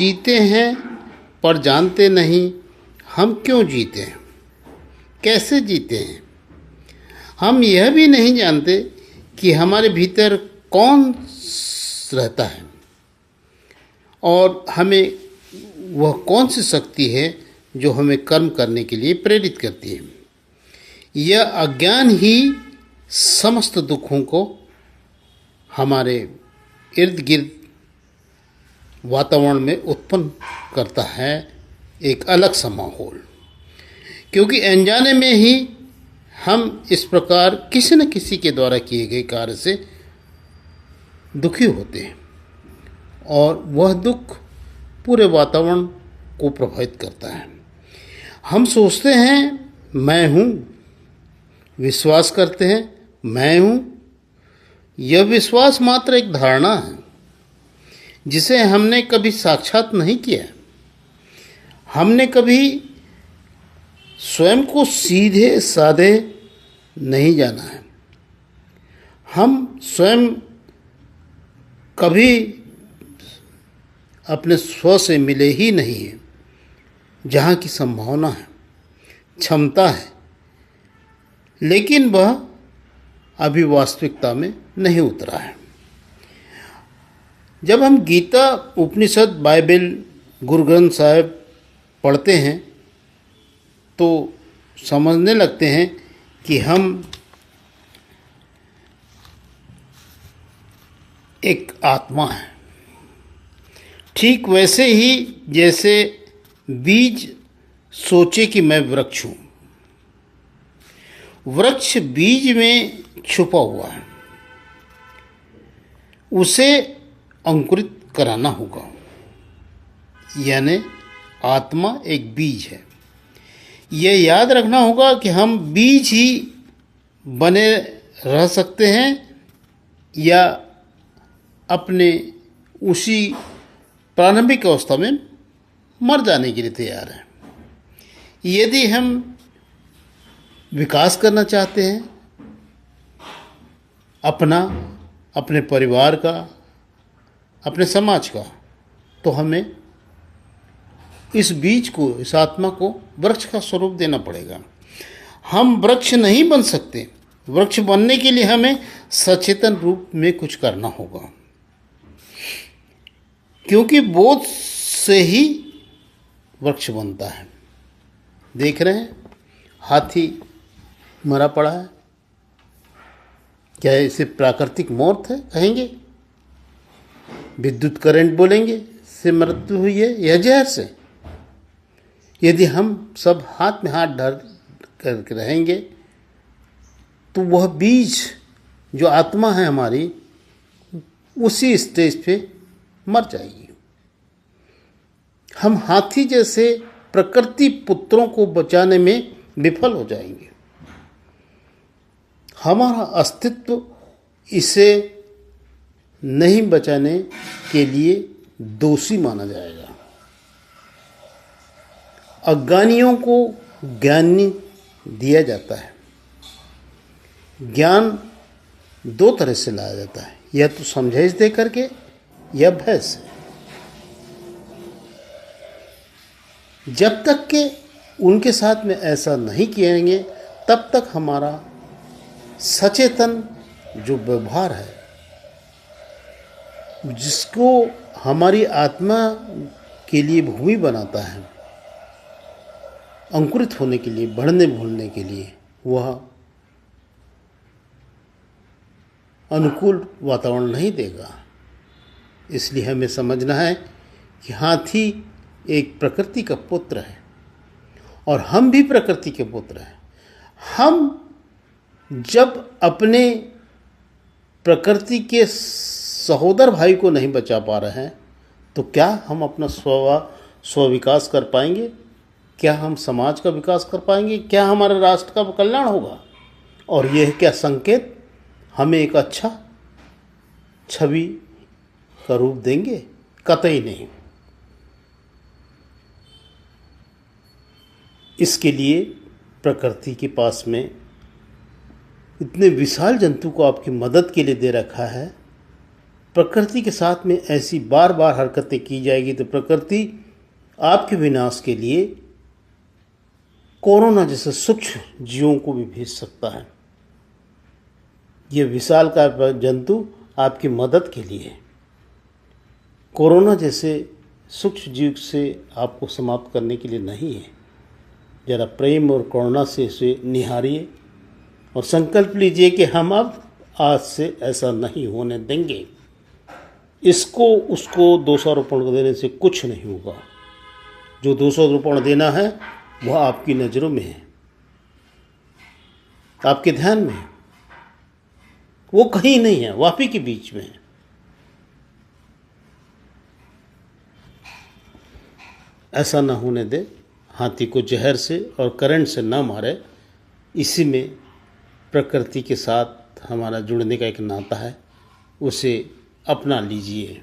जीते हैं पर जानते नहीं हम क्यों जीते हैं, कैसे जीते हैं। हम यह भी नहीं जानते कि हमारे भीतर कौन रहता है और हमें वह कौन सी शक्ति है जो हमें कर्म करने के लिए प्रेरित करती है। यह अज्ञान ही समस्त दुखों को हमारे इर्द गिर्द वातावरण में उत्पन्न करता है, एक अलग सा माहौल। क्योंकि अनजाने में ही हम इस प्रकार किसी न किसी के द्वारा किए गए कार्य से दुखी होते हैं और वह दुख पूरे वातावरण को प्रभावित करता है। हम सोचते हैं मैं हूँ, विश्वास करते हैं मैं हूँ। यह विश्वास मात्र एक धारणा है जिसे हमने कभी साक्षात नहीं किया। हमने कभी स्वयं को सीधे साधे नहीं जाना है। हम स्वयं कभी अपने स्व से मिले ही नहीं हैं, जहाँ की संभावना है, क्षमता है, लेकिन वह अभी वास्तविकता में नहीं उतरा है। जब हम गीता, उपनिषद, बाइबल, गुरु ग्रंथ साहिब पढ़ते हैं तो समझने लगते हैं कि हम एक आत्मा है। ठीक वैसे ही जैसे बीज सोचे कि मैं वृक्ष हूँ। वृक्ष बीज में छुपा हुआ है, उसे अंकुरित कराना होगा। यानी आत्मा एक बीज है। यह याद रखना होगा कि हम बीज ही बने रह सकते हैं या अपने उसी प्रारंभिक अवस्था में मर जाने के लिए तैयार हैं। यदि हम विकास करना चाहते हैं अपना, अपने परिवार का, अपने समाज का, तो हमें इस बीज को, इस आत्मा को वृक्ष का स्वरूप देना पड़ेगा। हम वृक्ष नहीं बन सकते। वृक्ष बनने के लिए हमें सचेतन रूप में कुछ करना होगा, क्योंकि बोध से ही वृक्ष बनता है। देख रहे हैं हाथी मरा पड़ा है, क्या इसे प्राकृतिक मौत है कहेंगे? विद्युत करंट बोलेंगे से मृत्यु हुई है, यह जहर से। यदि हम सब हाथ में हाथ डाल करके रहेंगे तो वह बीज जो आत्मा है हमारी उसी स्टेज पे मर जाएगी। हम हाथी जैसे प्रकृति पुत्रों को बचाने में विफल हो जाएंगे। हमारा अस्तित्व इसे नहीं बचाने के लिए दोषी माना जाएगा। अज्ञानियों को ज्ञान दिया जाता है। ज्ञान दो तरह से लाया जाता है, या तो समझाइश दे करके या भय से। जब तक के उनके साथ में ऐसा नहीं किएंगे तब तक हमारा सचेतन जो व्यवहार है, जिसको हमारी आत्मा के लिए भूमि बनाता है, अंकुरित होने के लिए, बढ़ने भूलने के लिए, वह अनुकूल वातावरण नहीं देगा। इसलिए हमें समझना है कि हाथी एक प्रकृति का पुत्र है और हम भी प्रकृति के पुत्र हैं। हम जब अपने प्रकृति के सहोदर भाई को नहीं बचा पा रहे हैं तो क्या हम अपना स्व-विकास कर पाएंगे? क्या हम समाज का विकास कर पाएंगे? क्या हमारे राष्ट्र का कल्याण होगा? और यह क्या संकेत हमें एक अच्छा छवि का रूप देंगे? कतई नहीं। इसके लिए प्रकृति के पास में इतने विशाल जंतु को आपकी मदद के लिए दे रखा है प्रकृति के साथ में ऐसी बार बार हरकतें की जाएगी तो प्रकृति आपके विनाश के लिए कोरोना जैसे सूक्ष्म जीवों को भी भेज सकता है। यह विशालकाय जंतु आपकी मदद के लिए है। कोरोना जैसे सूक्ष्म जीव से आपको समाप्त करने के लिए नहीं है। जरा प्रेम और करुणा से इसे निहारिए और संकल्प लीजिए कि हम अब आज से ऐसा नहीं होने देंगे। इसको उसको दोषारोपण देने से कुछ नहीं होगा। जो दोषारोपण देना है वह आपकी नज़रों में है, आपके ध्यान में है, वो कहीं नहीं है, वो आप ही के बीच में है। ऐसा ना होने दे। हाथी को जहर से और करंट से ना मारे। इसी में प्रकृति के साथ हमारा जुड़ने का एक नाता है, उसे अपना लीजिए।